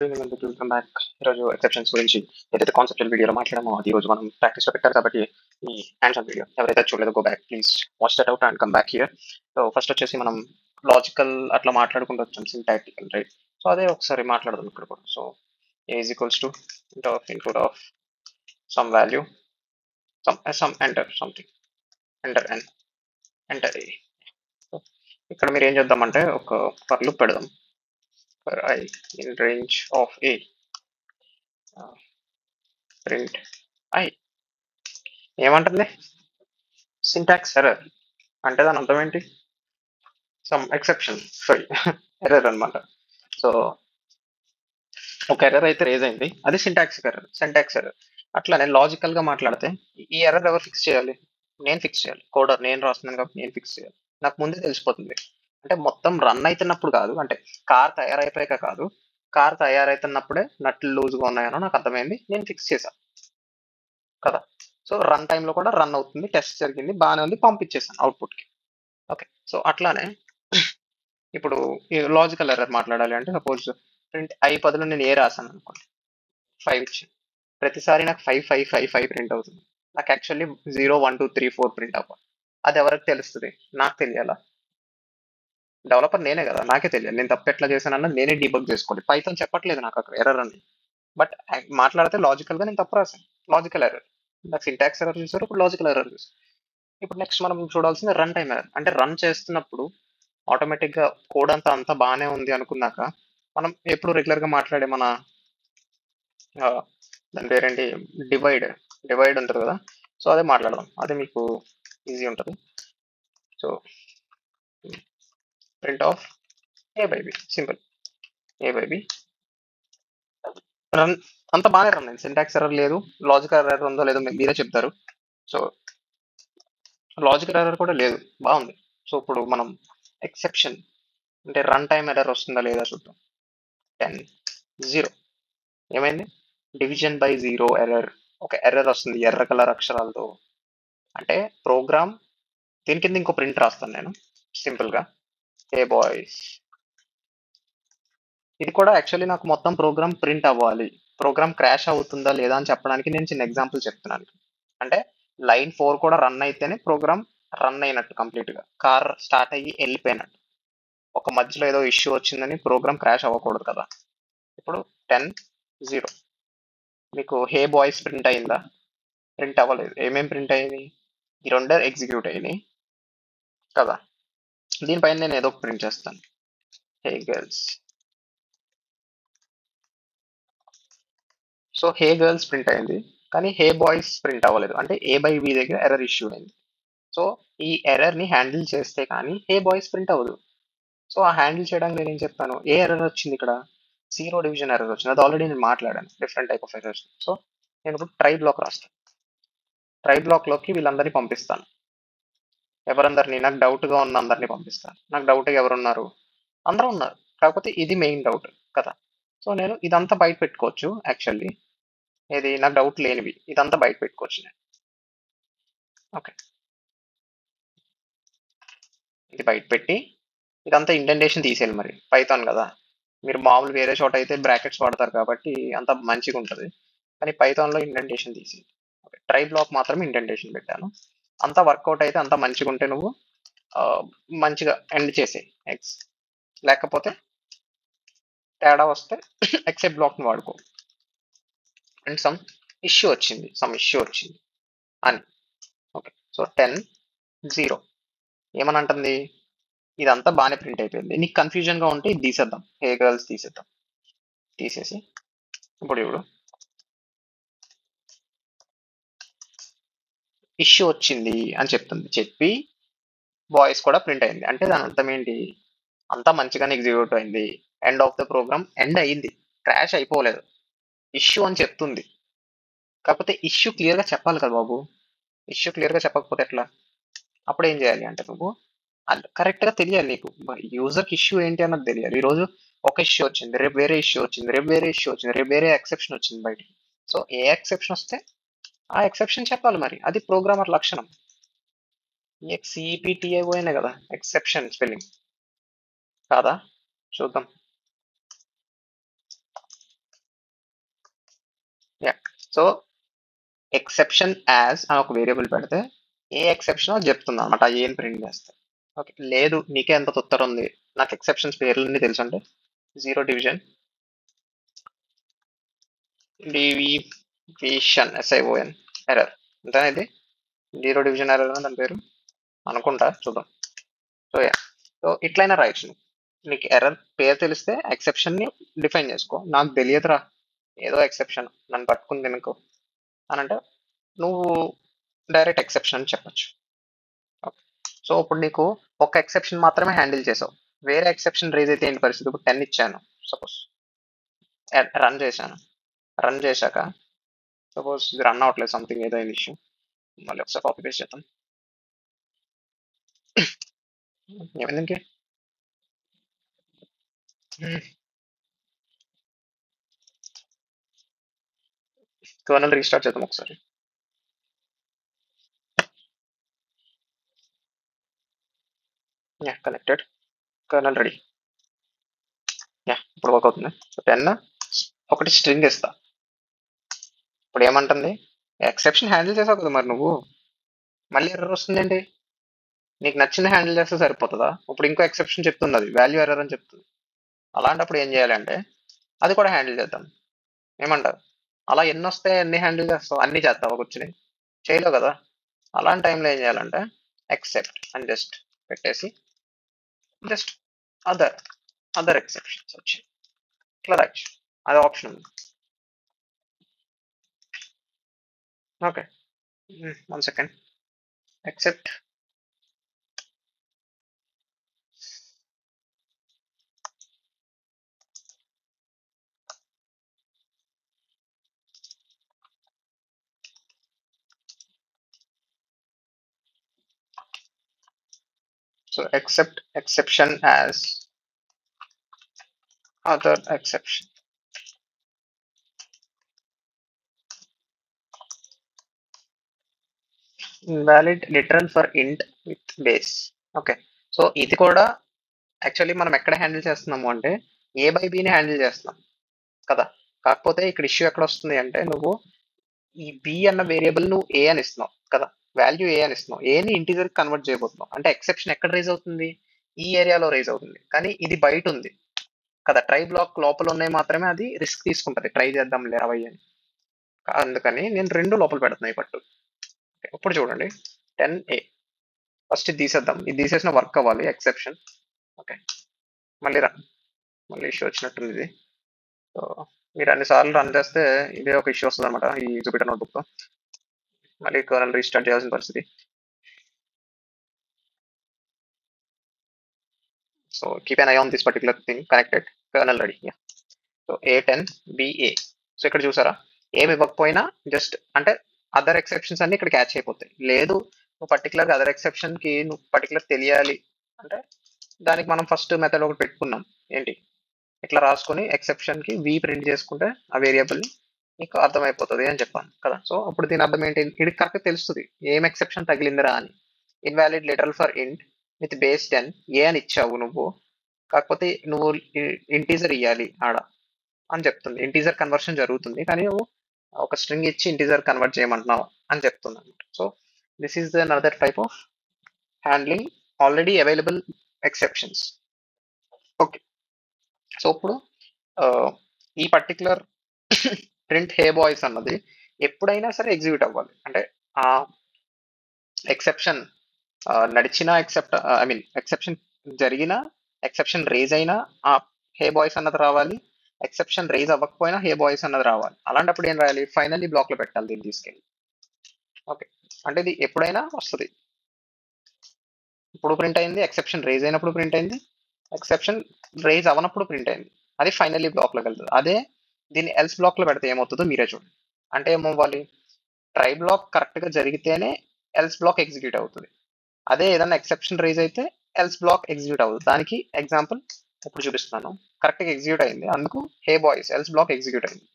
Welcome back. ఈరోజు exceptions గురించి ఏదైతే కాన్సెప్చువల్ వీడియోలో మాట్లాడామో అది ఈరోజు మనం ప్రాక్టీస్లో పెట్టారు కాబట్టి ఈ హ్యాండ్స్ ఆన్ వీడియో ఎవరైతే చూడలేదో go back please watch that out and come back here. So first వచ్చేసి మనం లాజికల్ అట్లా మాట్లాడుకుంటూ వచ్చాం సింటాక్టికల్ రైట్. సో అదే ఒకసారి మాట్లాడదాం ఇక్కడ కూడా. So a is equals to input of some value some enter something enter n enter a. ఇక్కడ మీరు ఏం చేద్దామంటే ఒక ఫర్ లూప్ పెడదాం for i in range of a print i ఏమంటుంది సింటాక్స్ ఎర్రర్ అంటే దాని అర్థం ఏంటి సమ్ ఎక్సెప్షన్ సారీ ఎర్రర్ అనమాట. సో ఒక ఎర్రర్ అయితే రేజ్ అయింది అది సింటాక్స్ ఎర్రర్. అట్లా నేను లాజికల్ గా మాట్లాడితే ఈ ఎర్రర్ ఎవరు ఫిక్స్ చేయాలి? నేను ఫిక్స్ చేయాలి. కోడర్ నేను రాస్తున్నాను కాబట్టి నేను ఫిక్స్ చేయాలి. నాకు ముందే తెలిసిపోతుంది. అంటే మొత్తం రన్ అవుతున్నప్పుడు కాదు, అంటే కార్ తయారైపోయాక కాదు, కార్ తయారైతున్నప్పుడే నట్లు లూజ్గా ఉన్నాయనో నాకు అర్థమైంది, నేను ఫిక్స్ చేశాను కదా. సో రన్ టైంలో కూడా రన్ అవుతుంది, టెస్ట్ జరిగింది, బాగానే ఉంది, పంపించేసాను అవుట్పుట్కి. ఓకే, సో అట్లానే ఇప్పుడు లాజికల్ ఎర్రర్ మాట్లాడాలి అంటే సపోజ్ ప్రింట్ ఐ బదులు నేను ఏ రాశాను అనుకోండి, 5 ఇచ్చి ప్రతిసారి నాకు 5 ప్రింట్ అవుతుంది. నాకు యాక్చువల్లీ 0 1 2 3 4 ప్రింట్ అవ్వాలి. అది ఎవరికి తెలుస్తుంది? నాకు తెలియాలా? డెవలపర్ నేనే కదా, నాకే తెలియాలి. నేను తప్పు ఎట్లా చేశాను అన్నది నేనే డీబగ్ చేసుకోవాలి. పైథాన్ చెప్పట్లేదు నాకు అక్కడ ఎర్రర్ అని, బట్ మాట్లాడితే లాజికల్ గా నేను తప్పు రాశాను, లాజికల్ ఎర్రర్. నాకు సింటాక్స్ ఎర్రర్ చూసారు, ఇప్పుడు లాజికల్ ఎర్రర్ చూసారు. ఇప్పుడు నెక్స్ట్ మనం చూడాల్సింది రన్ టైం ఎర్రర్. అంటే రన్ చేస్తున్నప్పుడు ఆటోమేటిక్ గా కోడ్ అంతా బాగానే ఉంది అనుకున్నాక మనం ఎప్పుడు రెగ్యులర్ గా మాట్లాడే మన దాని పేరేంటి డివైడ్ ఉంటుంది కదా. సో అదే మాట్లాడదాం, అదే మీకు ఈజీ ఉంటుంది. So print of a by b, simple a by b. Run అంత బాగానే రన్ అయింది, సింటాక్స్ ఎర్రర్ లేదు, లాజికల్ ఎర్రర్ ఉందో లేదో మీరే చెప్తారు. సో లాజికల్ ఎర్రర్ కూడా లేదు, బాగుంది. సో ఇప్పుడు మనం ఎక్సెప్షన్ అంటే రన్ టైం ఎర్రర్ వస్తుందా లేదా చూద్దాం. 10 0 ఏమైంది? Division by 0 error. ఒక ఎర్రర్ వస్తుంది ఎర్ర కలర్ అక్షరాలతో. అంటే ప్రోగ్రామ్ దీని కింద ఇంకో ప్రింట్ రాస్తాను నేను సింపుల్ గా, ఏ బాయ్స్. ఇది కూడా యాక్చువల్లీ నాకు మొత్తం ప్రోగ్రామ్ ప్రింట్ అవ్వాలి, ప్రోగ్రామ్ క్రాష్ అవుతుందా లేదా అని చెప్పడానికి నేను చిన్న ఎగ్జాంపుల్ చెప్తున్నాను. అంటే లైన్ 4 కూడా రన్ అయితేనే ప్రోగ్రామ్ రన్ అయినట్టు కంప్లీట్ గా, కార్ స్టార్ట్ అయ్యి వెళ్ళిపోయినట్టు. ఒక మధ్యలో ఏదో ఇష్యూ వచ్చిందని ప్రోగ్రామ్ క్రాష్ అవ్వకూడదు కదా. ఇప్పుడు 10 0 మీకు హే బాయ్స్ ప్రింట్ అయిందా? ప్రింట్ అవ్వలేదు. ఏమేం ప్రింట్ అయ్యింది? ఈ రెండే ఎగ్జిక్యూట్ అయినాయి కదా. దీనిపైన నేను ఏదో ప్రింట్ చేస్తాను, hey girls. So hey girls print అయింది, కానీ హే బాయ్స్ ప్రింట్ అవ్వలేదు. అంటే ఏ బై బి దగ్గర ఎర్రర్ ఇష్యూ అయింది. సో ఈ ఎర్రర్ ని హ్యాండిల్ చేస్తే కానీ హే బాయ్స్ ప్రింట్ అవ్వదు. సో ఆ హ్యాండిల్ చేయడానికి నేను ఏం చెప్తాను, ఏ ఎర్రర్ వచ్చింది ఇక్కడ? 0 డివిజన్ ఎర్రర్ వచ్చింది. అది ఆల్రెడీ నేను మాట్లాడాను, different type of errors. So నేను ఇప్పుడు ట్రై బ్లాక్ రాస్తాను. ట్రై బ్లాక్ లోకి వీళ్ళందరినీ పంపిస్తాను. ఎవరందరినీ? నాకు డౌట్ గా ఉన్న అందరినీ పంపిస్తాను. నాకు డౌట్ గా ఎవరున్నారు? అందరూ ఉన్నారు, కాకపోతే ఇది మెయిన్ డౌట్ కదా. సో నేను ఇదంతా బయట పెట్టుకోవచ్చు యాక్చువల్లీ. ఇది నాకు డౌట్ లేనివి ఇదంతా బయట పెట్టుకోవచ్చు నేను. ఓకే, ఇది బయట పెట్టి ఇదంతా ఇండెంటేషన్ తీసేయాలి. మరి పైథాన్ కదా, మీరు మామూలు వేరే చోట అయితే బ్రాకెట్స్ వాడతారు కాబట్టి అంత మంచిగా ఉంటుంది, కానీ పైథాన్లో ఇండెంటేషన్ తీసి ట్రై బ్లాక్ మాత్రం ఇండెంటేషన్ పెట్టాను. అంతా వర్కౌట్ అయితే అంతా మంచిగా ఉంటే నువ్వు మంచిగా ఎండ్ చేసే ఎక్స్, లేకపోతే తేడా వస్తే ఎక్సెప్ట్ బ్లాక్ని వాడుకో. అండ్ సమ్ ఇష్యూ వచ్చింది అని. ఓకే, సో 10 0 ఏమని అంటుంది? ఇదంతా బాగానే ప్రింట్ అయిపోయింది. నీకు కన్ఫ్యూజన్ గా ఉంటే ఇది తీసేద్దాం, హే గర్ల్స్ తీసేద్దాం. తీసేసి ఇప్పుడు ఇష్యూ వచ్చింది అని చెప్తుంది, చెప్పి వాయిస్ కూడా ప్రింట్ అయింది. అంటే దాని అర్థం ఏంటి? అంతా మంచిగానే ఎగ్జిక్యూట్ అయింది, end of the program end అయింది, క్రాష్ అయిపోలేదు, ఇష్యూ అని చెప్తుంది. కాకపోతే ఇష్యూ క్లియర్ గా చెప్పాలి కదా బాబు. ఇష్యూ క్లియర్ గా చెప్పకపోతే ఎట్లా? అప్పుడు ఏం చేయాలి అంటే నువ్వు కరెక్ట్ గా తెలియాలి నీకు, యూజర్కి ఇష్యూ ఏంటి అన్నది తెలియాలి. ఈ రోజు ఒక ఇష్యూ వచ్చింది, రేపు వేరే ఇష్యూ వచ్చింది, రేపు వేరే ఇష్యూ వచ్చింది, రేపు వేరే ఎక్సెప్షన్ వచ్చింది బయటికి. సో ఏ ఎక్సెప్షన్ వస్తే ఆ ఎక్సెప్షన్ చెప్పాలి, మరి అది ప్రోగ్రామర్ లక్షణం. సిపిటిఐ పోయినా కదా ఎక్సెప్షన్ స్పెల్లింగ్ కాదా? చూద్దాం. యా. సో ఎక్సెప్షన్ యాజ్ అని ఒక వేరియబుల్ పెడితే ఏ ఎక్సెప్షన్ చెప్తుంది అనమాట ఏం ప్రింట్ చేస్తే. ఓకే, లేదు నీకే ఎంత తొత్తర ఉంది, నాకు ఎక్సెప్షన్స్ పేర్లన్నీ తెలుసు అంటే zero division division SION error అంతే. ఇది జీరో డివిజన్ ఎర్రర్ అని దాని పేరు అనుకుంటా, చూద్దాం. సో యా, సో ఇట్లయినా రాయొచ్చు నువ్వు. నీకు ఎర్రర్ పేరు తెలిస్తే ఎక్సెప్షన్ ని డిఫైన్ చేసుకో. నాకు తెలియదురా ఏదో ఎక్సెప్షన్ నన్ను పట్టుకుని తినుకో అని అంటే నువ్వు డైరెక్ట్ ఎక్సెప్షన్ అని చెప్పొచ్చు. ఓకే, సో ఇప్పుడు నీకు ఒక ఎక్సెప్షన్ మాత్రమే హ్యాండిల్ చేసావు. వేరే ఎక్సెప్షన్ రేజ్ అయితే ఏంటి పరిస్థితి? ఇప్పుడు 10 ఇచ్చాను సపోజ్, రన్ చేశాను. రన్ చేశాక సపోజ్ ఇది రన్ అవ్వట్లేదు, సంథింగ్ ఏదో ఇష్యూ. మళ్ళీ ఒకసారి కాపీ పేస్ట్ చేద్దాం. ఏమైంది? కర్నల్ రీస్టార్ట్ చేద్దాం ఒకసారి. Yeah, connected, colonel ready. Yeah, ఇప్పుడు వర్క్ అవుతుంది. సో 10 ఒకటి స్ట్రింగ్ ఇస్తా. ఇప్పుడు ఏమంటుంది? ఎక్సెప్షన్ హ్యాండిల్ చేసావు కదా మరి నువ్వు, మళ్ళీ ఎర్రర్ వస్తుందేంటి? నీకు నచ్చిన హ్యాండిల్ చేస్తే సరిపోతుందా? ఇప్పుడు ఇంకో ఎక్సెప్షన్ చెప్తుంది, అది వాల్యూ ఎర్రర్ అని చెప్తుంది. అలాంటప్పుడు ఏం చేయాలంటే అది కూడా హ్యాండిల్ చేద్దాం. ఏమంటారు? అలా ఎన్ని వస్తే ఎన్ని హ్యాండిల్ చేస్తావు? అన్ని చేస్తావా కూర్చుని? చేయలేవు కదా. అలాంటి టైంలో ఏం చేయాలంటే ఎక్సెప్ట్ అని జస్ట్ పెట్టేసి జస్ట్ అదర్ అదర్ ఎక్సెప్షన్స్ వచ్చి ఇట్లా రాయొచ్చు. అది ఆప్షన్ ఉంది. Okay, 1 second. Except so accept exception as other exception. Invalid literal for int with base. Okay, so ఇది కూడా యాక్చువల్లీ మనం ఎక్కడ హ్యాండిల్ చేస్తున్నాము అంటే ఏ బై బిని హ్యాండిల్ చేస్తున్నాం కదా. కాకపోతే ఇక్కడ ఇష్యూ ఎక్కడ వస్తుంది అంటే నువ్వు ఈ బి అన్న వేరియబుల్ నువ్వు ఏ అని ఇస్తున్నావు కదా, వాల్యూ ఏ అని ఇస్తున్నావు. ఏని ఇంటీజర్ కన్వర్ట్ చేయబోతున్నావు అంటే ఎక్సెప్షన్ ఎక్కడ రైజ్ అవుతుంది? ఈ ఏరియాలో రైజ్ అవుతుంది. కానీ ఇది బయట ఉంది కదా, ట్రై బ్లాక్ లోపల ఉన్నాయి మాత్రమే అది రిస్క్ తీసుకుంటది, ట్రై చేద్దాం లేరవై అని. అందుకని నేను రెండు లోపల పెడుతున్నాయి పట్టు. ఇప్పుడు చూడండి 10A. ఫస్ట్ ఇది తీసేద్దాం, ఇది తీసేసిన వర్క్ అవ్వాలి ఎక్సెప్షన్. ఓకే, మళ్ళీ మళ్ళీ ఇష్యూ వచ్చినట్టుంది ఇది. సో మీరు అన్నిసార్లు రన్ చేస్తే ఇదే ఒక ఇష్యూ వస్తుంది అనమాట ఈ జూపిటర్ నోట్బుక్తో. మళ్ళీ కర్నల్ రీస్టార్ట్ చేయాల్సిన పరిస్థితి. So keep an eye on this particular thing. connected, kernel ready. Yeah. So A10BA. So ఇక్కడ చూసారా, ఏమి ఇవ్వకపోయినా జస్ట్ అంటే అదర్ ఎక్సెప్షన్స్ అన్ని ఇక్కడ క్యాచ్ అయిపోతాయి. లేదు నువ్వు పర్టికులర్గా అదర్ ఎక్సెప్షన్ కి నువ్వు పర్టికులర్ తెలియాలి అంటే దానికి మనం ఫస్ట్ మెథడ్ ఒకటి పెట్టుకున్నాం. ఏంటి? ఇట్లా రాసుకొని ఎక్సెప్షన్ కి వి ప్రింట్ చేసుకుంటే ఆ వేరియబుల్ ని నీకు అర్థమైపోతుంది అని చెప్పాను కదా. సో అప్పుడు దీని అర్థం ఏంటి? ఇది కరెక్ట్ తెలుస్తుంది ఏం ఎక్సెప్షన్ తగిలిందిరా అని. ఇన్వాలిడ్ లిటరల్ ఫర్ ఇంట్ విత్ బేస్ 10 ఏ అని ఇచ్చావు నువ్వు, కాకపోతే నువ్వు ఇంటీజర్ ఇవ్వాలి ఆడ అని చెప్తుంది. ఇంటీజర్ కన్వర్షన్ జరుగుతుంది కానీ నువ్వు ఒక స్ట్రింగ్ ఇచ్చి ఇంటీజర్ కన్వర్ట్ చేయమంటున్నావు అని చెప్తుంది అనమాట. So this is the another type of handling already available exceptions. Okay, so ఇప్పుడు ఈ పర్టికులర్ ప్రింట్ హే బాయ్స్ అన్నది ఎప్పుడైనా సరే ఎగ్జిక్యూట్ అవ్వాలి. అంటే ఆ ఎక్సెప్షన్ నడిచిన ఎక్సెప్షన్ జరిగిన ఎక్సెప్షన్ రేజ్ అయినా ఆ హే బాయ్స్ అన్నది రావాలి, ఎక్సెప్షన్ రేజ్ అవ్వకపోయినా హే బాయ్స్ అన్నది రావాలి. అలాంటప్పుడు ఏం రాయాలి? ఫైనల్లీ బ్లాక్ లో పెట్టాలి దీన్ని తీసుకెళ్ళి. ఓకే, అంటే ఇది ఎప్పుడైనా వస్తుంది. ఇప్పుడు ప్రింట్ అయింది, ఎక్సెప్షన్ రేజ్ అయినప్పుడు ప్రింట్ అయింది, ఎక్సెప్షన్ రేజ్ అవనప్పుడు ప్రింట్ అయింది. అది ఫైనల్లీ బ్లాక్ లోకి వెళ్తుంది. అదే దీన్ని ఎల్స్ బ్లాక్ లో పెడితే ఏమవుతుందో మీరే చూడండి. అంటే ఏమవ్వాలి? ట్రై బ్లాక్ కరెక్ట్ గా జరిగితేనే ఎల్స్ బ్లాక్ ఎగ్జిక్యూట్ అవుతుంది. అదే ఏదైనా ఎక్సెప్షన్ రేజ్ అయితే ఎల్స్ బ్లాక్ ఎగ్జిక్యూట్ అవ్వదు. దానికి ఎగ్జాంపుల్ ఇప్పుడు చూపిస్తున్నాను. కరెక్ట్ గా ఎగ్జిక్యూట్ అయింది, అందుకు hey boys else black execute అయింది.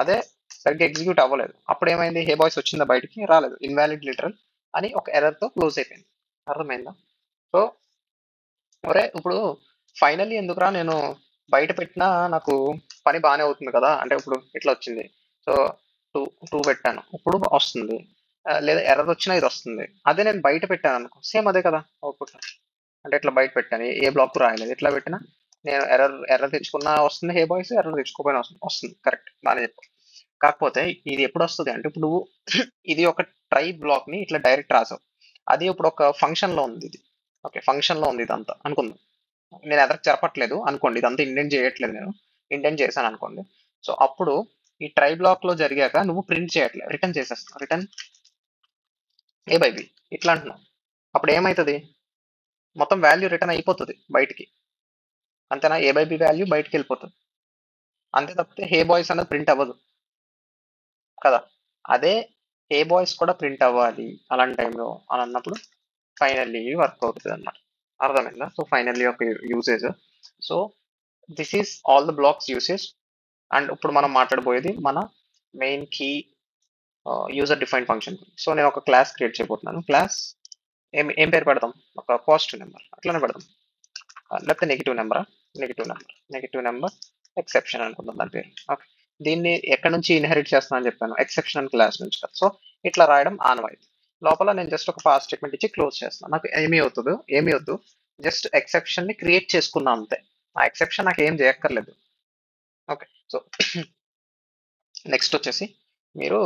అదే సరిగ్గా ఎగ్జిక్యూట్ అవ్వలేదు, అప్పుడు ఏమైంది? హే బాయ్స్ వచ్చిందా బయటికి? రాలేదు, ఇన్వాలిడ్ లిటరల్ అని ఒక ఎర్రర్ తో క్లోజ్ అయిపోయింది. అర్థమైందా? సో ఒరే ఇప్పుడు ఫైనల్లీ ఎందుకురా నేను బయట పెట్టినా నాకు పని బాగానే అవుతుంది కదా అంటే ఇప్పుడు ఇట్లా వచ్చింది. సో టూ టూ పెట్టాను ఇప్పుడు వస్తుంది. లేదా ఎర్రర్ వచ్చినా ఇది వస్తుంది. అదే నేను బయట పెట్టాను అనుకో సేమ్ అదే కదా అవుట్పుట్. అంటే ఇట్లా బయట పెట్టాను ఏ బ్లాక్ రాయలేదు, ఇట్లా పెట్టినా నేను ఎర్రర్ తెచ్చుకున్నా వస్తుంది, హే బాయ్స్ ఎర్రర్ తెచ్చుకోపోయినా వస్తుంది కరెక్ట్ బాగానే చెప్పు. కాకపోతే ఇది ఎప్పుడు వస్తుంది అంటే ఇప్పుడు నువ్వు ఇది ఒక ట్రై బ్లాక్ ని ఇట్లా డైరెక్ట్ రాసావు, అది ఇప్పుడు ఒక ఫంక్షన్ లో ఉంది ఇది. ఓకే ఫంక్షన్ లో ఉంది ఇదంతా అనుకుందాం, నేను ఎదరికి జరపట్లేదు అనుకోండి, ఇదంతా ఇండెంట్ చేయట్లేదు, నేను ఇండెంట్ చేశాను అనుకోండి. సో అప్పుడు ఈ ట్రై బ్లాక్ లో జరిగాక నువ్వు ప్రింట్ చేయట్లేదు, రిటర్న్ చేసేస్తావు, రిటర్న్ ఏ బై బి ఇట్లా అంటున్నావు. అప్పుడు ఏమవుతుంది, మొత్తం వాల్యూ రిటర్న్ అయిపోతుంది బయటికి, అంతేనా, ఏ బై బి వాల్యూ బయటికి వెళ్ళిపోతుంది, అంతే తప్పితే హే బాయ్స్ అనేది ప్రింట్ అవ్వదు కదా. అదే హే బాయ్స్ కూడా ప్రింట్ అవ్వాలి అలాంటి టైంలో అని అన్నప్పుడు ఫైనల్లీ వర్క్ అవుతుంది అనమాట. అర్థమైందా? సో ఫైనల్లీ ఒక usage. So this is all the blocks usage. And ఇప్పుడు మనం మాట్లాడబోయేది మన main key user define function. So నేను ఒక క్లాస్ క్రియేట్ చేయబోతున్నాను. క్లాస్ ఏం పేరు పెడదాం, ఒక పాజిటివ్ నెంబర్ అట్లానే పెడదాం, లేకపోతే నెగిటివ్ నెంబర్ ఎక్సెప్షన్ అనుకుందాం దాని పేరు. ఓకే, దీన్ని ఎక్కడి నుంచి ఇన్హెరిట్ చేస్తానని చెప్పాను, ఎక్సెప్షన్ క్లాస్ నుంచి కదా. సో ఇట్లా రాయడం ఆనవాయితీ. లోపల నేను జస్ట్ ఒక పాస్ స్టేట్మెంట్ ఇచ్చి క్లోజ్ చేస్తాను. నాకు ఏమీ వద్దు, జస్ట్ ఎక్సెప్షన్ ని క్రియేట్ చేసుకున్నా అంతే. ఆ ఎక్సెప్షన్ నాకు ఏం చేయక్కర్లేదు. ఓకే, సో నెక్స్ట్ వచ్చేసి మీరు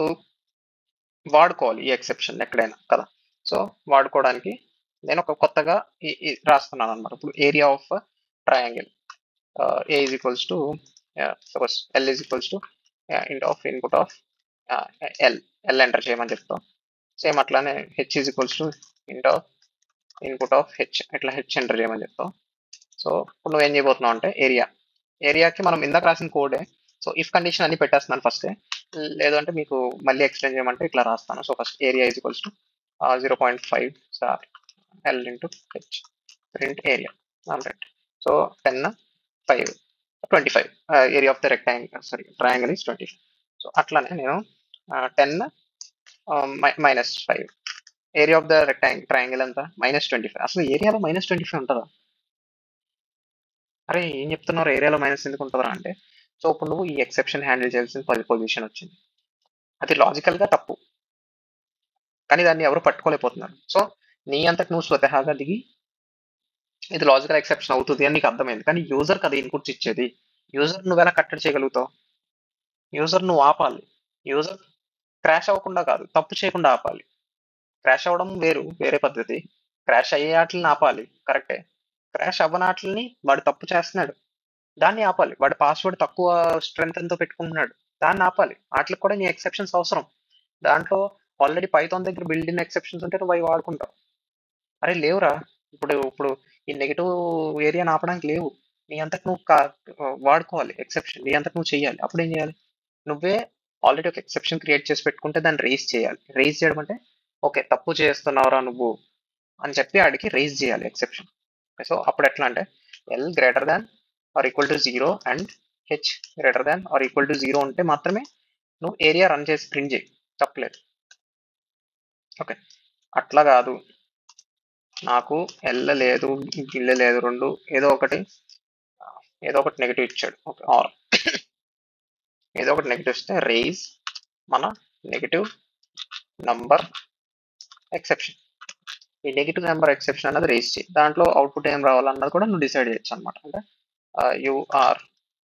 వాడుకోవాలి ఈ ఎక్సెప్షన్ ఎక్కడైనా కదా. సో వాడుకోవడానికి నేను ఒక కొత్తగా రాస్తున్నాను అనమాట. ఇప్పుడు area of triangle A is equals to suppose L is equals to input of L enter చేయమని చెప్తాం. సేమ్ అట్లానే H is equals to input of H, ఇట్లా హెచ్ ఎంటర్ చేయమని చెప్తాం. సో ఇప్పుడు నువ్వు ఏం చేయబోతున్నావు అంటే ఏరియాకి మనం ఇందాక రాసిన కోడే. సో ఇఫ్ కండిషన్ అన్ని పెట్టేస్తున్నాను ఫస్టే, లేదంటే మీకు మళ్ళీ ఎక్స్ప్లెయిన్ చేయమంటే ఇట్లా రాస్తాను. So first area is equals to 0.5 star L into H print area right. So 10 5 25 area of the triangle is 25. So అట్లానే నేను 10 -5 ఏరియా ఆఫ్ ద ట్రయాంగిల్ ఎంత -25. అసలు ఏరియాలో -25 ఉంటుందా? అరే ఏం చెప్తున్నారు, ఏరియాలో మైనస్ ఎందుకు ఉంటుందా అంటే, సో ఇప్పుడు నువ్వు ఈ ఎక్సెప్షన్ హ్యాండిల్ చేయాల్సిన పొజిషన్ వచ్చింది, అది లాజికల్ గా తప్పు, కానీ దాన్ని ఎవరు పట్టుకోలేకపోతున్నారు. సో నీ అంతకు నువ్వు స్వతహాగా దిగి ఇది లాజికల్ ఎక్సెప్షన్ అవుతుంది అని నీకు అర్థమైంది, కానీ యూజర్ కదా ఇన్పుట్స్ ఇచ్చేది, యూజర్ నువ్వు ఎలా కట్టడి చేయగలుగుతావు? యూజర్ నువ్వు ఆపాలి, యూజర్ క్రాష్ అవ్వకుండా కాదు తప్పు చేయకుండా ఆపాలి. క్రాష్ అవ్వడం వేరే పద్ధతి, క్రాష్ అయ్యే వాటిని ఆపాలి కరెక్టే, క్రాష్ అవ్వనాట్లని వాడు తప్పు చేస్తున్నాడు దాన్ని ఆపాలి, వాడి పాస్వర్డ్ తక్కువ స్ట్రెంత్ ఎంతో పెట్టుకుంటున్నాడు దాన్ని ఆపాలి, వాటికి కూడా నీ ఎక్సెప్షన్స్ అవసరం. దాంట్లో ఆల్రెడీ పైథాన్ దగ్గర బిల్డ్ ఇన్ ఎక్సెప్షన్స్ ఉంటే నువ్వు అవి వాడుకుంటావు. అరే లేవురా, ఇప్పుడు ఈ నెగిటివ్ ఏరియాని ఆపడానికి లేవు, నీ అంతకు నువ్వు వాడుకోవాలి ఎక్సెప్షన్, నీ అంతకు నువ్వు చేయాలి. అప్పుడు ఏం చేయాలి, నువ్వే ఆల్రెడీ ఒక ఎక్సెప్షన్ క్రియేట్ చేసి పెట్టుకుంటే దాన్ని రేజ్ చేయాలి. రేజ్ చేయడం అంటే ఓకే తప్పు చేస్తున్నావురా నువ్వు అని చెప్పి ఆడికి రేజ్ చేయాలి ఎక్సెప్షన్. సో అప్పుడు ఎట్లా అంటే L greater than or equal to 0 and H greater than or equal to 0 ఉంటే మాత్రమే నువ్వు ఏరియా రన్ చేసి ప్రింట్ చేయి, తప్పలేదు. ఓకే, అట్లా కాదు నాకు ఎల్ లేదు గిల్ లేదు, రెండు ఏదో ఒకటి నెగిటివ్ ఇచ్చాడు, ఓకే ఆర్ ఏదో ఒకటి నెగిటివ్ ఇస్తే రేజ్ మన నెగిటివ్ నంబర్ ఎక్సెప్షన్. ఈ నెగిటివ్ నెంబర్ ఎక్సెప్షన్ అనేది రేజ్ చేయి, దాంట్లో అవుట్పుట్ ఏం రావాలన్నది కూడా నువ్వు డిసైడ్ చేయొచ్చు అనమాట. అంటే you are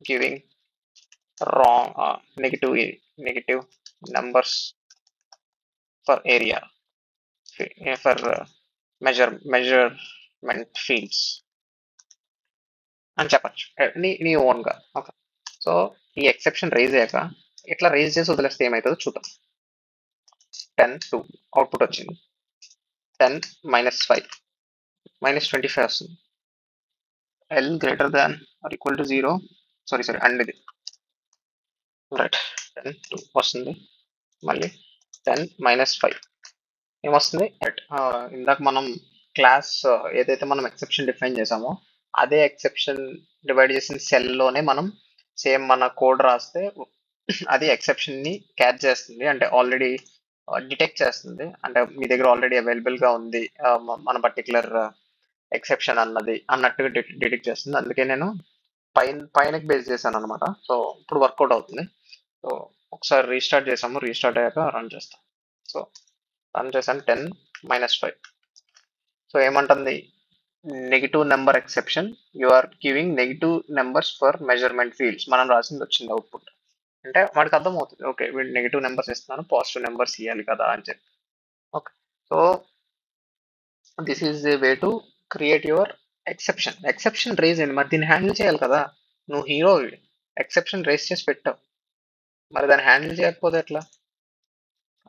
giving wrong negative numbers for area for measurement fields అని చెప్పచ్చు నీ ఓన్గా. ఓకే, సో ఈ ఎక్సెప్షన్ రేజ్ అయ్యాక ఇట్లా రేజ్ చేసి వదిలేస్తే ఏమవుతుందో చూద్దాం. 10 2 అవుట్పుట్ వచ్చింది, 10 -5 -25 వస్తుంది, L greater than or equal to 0 sorry and ఇది రైట్ 10 2 వస్తుంది, మళ్ళీ 10 -5 ఏమొస్తుంది రైట్. ఇందాక మనం క్లాస్ ఏదైతే మనం ఎక్సెప్షన్ డిఫైన్ చేసామో అదే ఎక్సెప్షన్ డివైడ్ చేసిన సెల్లోనే మనం సేమ్ మన కోడ్ రాస్తే అది ఎక్సెప్షన్ ని క్యాచ్ చేస్తుంది, అంటే ఆల్రెడీ డిటెక్ట్ చేస్తుంది, అంటే మీ దగ్గర ఆల్రెడీ అవైలబుల్ గా ఉంది మన పర్టికులర్ ఎక్సెప్షన్ అన్నట్టుగా డిటెక్ట్ చేస్తుంది. అందుకే నేను పైనకి బేస్ చేశాను అనమాట. సో ఇప్పుడు వర్కౌట్ అవుతుంది. సో ఒకసారి రీస్టార్ట్ చేసాము, రీస్టార్ట్ అయ్యాక రన్ చేస్తాం. సో రన్ చేశాను 10 -5. సో ఏమంటుంది, negative number exception, you are giving negative numbers for measurement fields. మనం రాసింది వచ్చింది అవుట్పుట్. అంటే వాడికి అర్థమవుతుంది, ఓకే వీడు నెగిటివ్ నెంబర్స్ ఇస్తున్నాను, పాజిటివ్ నెంబర్స్ ఇవ్వాలి కదా అని చెప్పి. Okay, so this is a way to create your exception. Exception raise అయింది, మరి దీన్ని హ్యాండిల్ చేయాలి కదా. నువ్వు హీరో, ఎక్సెప్షన్ రేజ్ చేసి పెట్టావు, మరి దాన్ని హ్యాండిల్ చేయకపోతే ఎట్లా?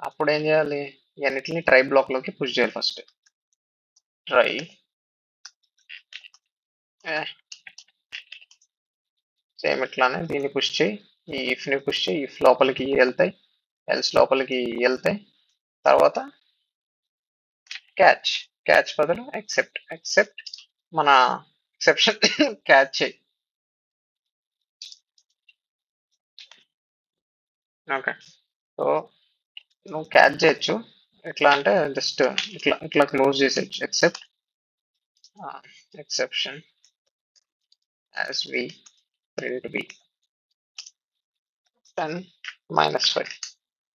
అప్పుడు ఏం చేయాలి, ఇవన్నిటిని ట్రై బ్లాక్లోకి పుష్ చేయాలి. ఫస్ట్ ట్రై సేమ్ ఇట్లానే దీన్ని పుష్ చేయి, ఈ ఇఫ్ని పుష్ చేయి, ఇఫ్ లోపలికి వెళ్తాయి, ఎల్స్ లోపలికి వెళ్తాయి. తర్వాత క్యాచ్, క్యాచ్ బదులు ఎక్సెప్ట్, ఎక్సెప్ట్ మన ఎక్సెప్షన్ క్యాచ్ చేయి. ఓకే, సో నువ్వు క్యాచ్ చేయొచ్చు. ఎట్లా అంటే జస్ట్ ఇట్లా ఇట్లా క్లోజ్ చేసేయచ్చు, except exception as v print b 10 -5.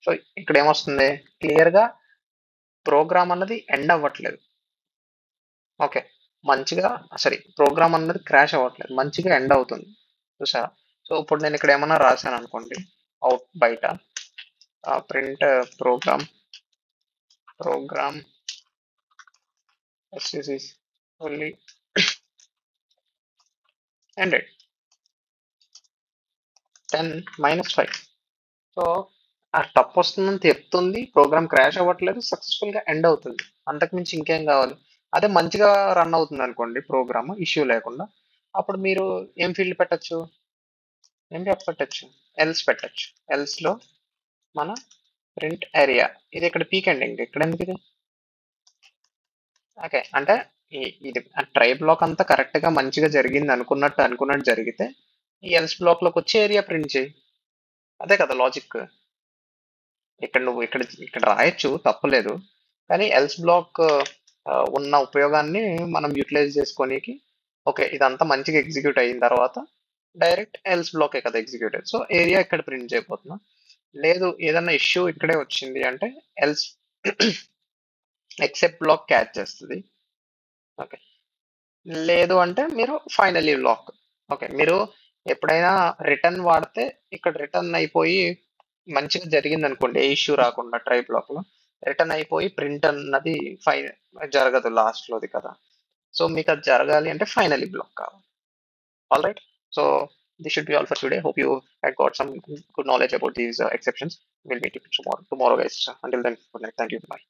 So ఇక్కడ ఏమొస్తుంది, క్లియర్గా ప్రోగ్రామ్ అన్నది ఎండ్ అవ్వట్లేదు. ఓకే, మంచిగా సరే, ప్రోగ్రామ్ అన్నది క్రాష్ అవ్వట్లేదు, మంచిగా ఎండ్ అవుతుంది చూసారా. సో ఇప్పుడు నేను ఇక్కడ ఏమన్నా రాశాను అనుకోండి, అవుట్ బయట print program, program only ended 10 -5. So ఆ తప్పు వస్తుందని చెప్తుంది, ప్రోగ్రామ్ క్రాష్ అవ్వట్లేదు, సక్సెస్ఫుల్ గా ఎండ్ అవుతుంది. అంతకుమించి ఇంకేం కావాలి. అదే మంచిగా రన్ అవుతుంది అనుకోండి ప్రోగ్రామ్, ఇష్యూ లేకుండా, అప్పుడు మీరు ఏం ఫీల్డ్ పెట్టచ్చు, ఏం పెట్టచ్చు, ఎల్స్ పెట్టచ్చు. ఎల్స్ లో మన ప్రింట్ ఏరియా, ఇది ఇక్కడ పీక్ ఎండింగ్, ఇక్కడ ఎందుకు ఇది. ఓకే, అంటే ఇది ట్రై బ్లాక్ అంతా కరెక్ట్ గా మంచిగా జరిగింది అనుకున్నట్టు జరిగితే ఈ ఎల్స్ బ్లాక్ లోకి వచ్చి ఏరియా ప్రింట్ చేయి. అదే కదా లాజిక్. ఇక్కడ నువ్వు ఇక్కడ రాయొచ్చు, తప్పులేదు. కానీ ఎల్స్ బ్లాక్ ఉన్న ఉపయోగాన్ని మనం యూటిలైజ్ చేసుకోనికి, ఓకే ఇదంతా మంచిగా ఎగ్జిక్యూట్ అయిన తర్వాత డైరెక్ట్ ఎల్స్ బ్లాకే కదా ఎగ్జిక్యూట్ అయ్యింది, సో ఏరియా ఇక్కడ ప్రింట్ చేయబోతున్నా. లేదు ఏదన్నా ఇష్యూ ఇక్కడే వచ్చింది అంటే ఎల్స్ ఎక్సెప్ట్ బ్లాక్ క్యాచ్ చేస్తుంది. ఓకే, లేదు అంటే మీరు ఫైనలీ బ్లాక్. ఓకే, మీరు ఎప్పుడైనా రిటర్న్ వాడితే ఇక్కడ రిటర్న్ అయిపోయి మంచిగా జరిగింది అనుకోండి, ఏ ఇష్యూ రాకుండా ట్రై బ్లాక్ లో రిటర్న్ అయిపోయి ప్రింట్ అన్నది జరగదు లాస్ట్ లోది కదా. సో మీకు అది జరగాలి అంటే ఫైనలీ బ్లాక్ కావాలి. All right, so this should be all for today. Hope you had got some good knowledge about these exceptions. We'll meet you tomorrow guys. Until then, good night, thank you, bye.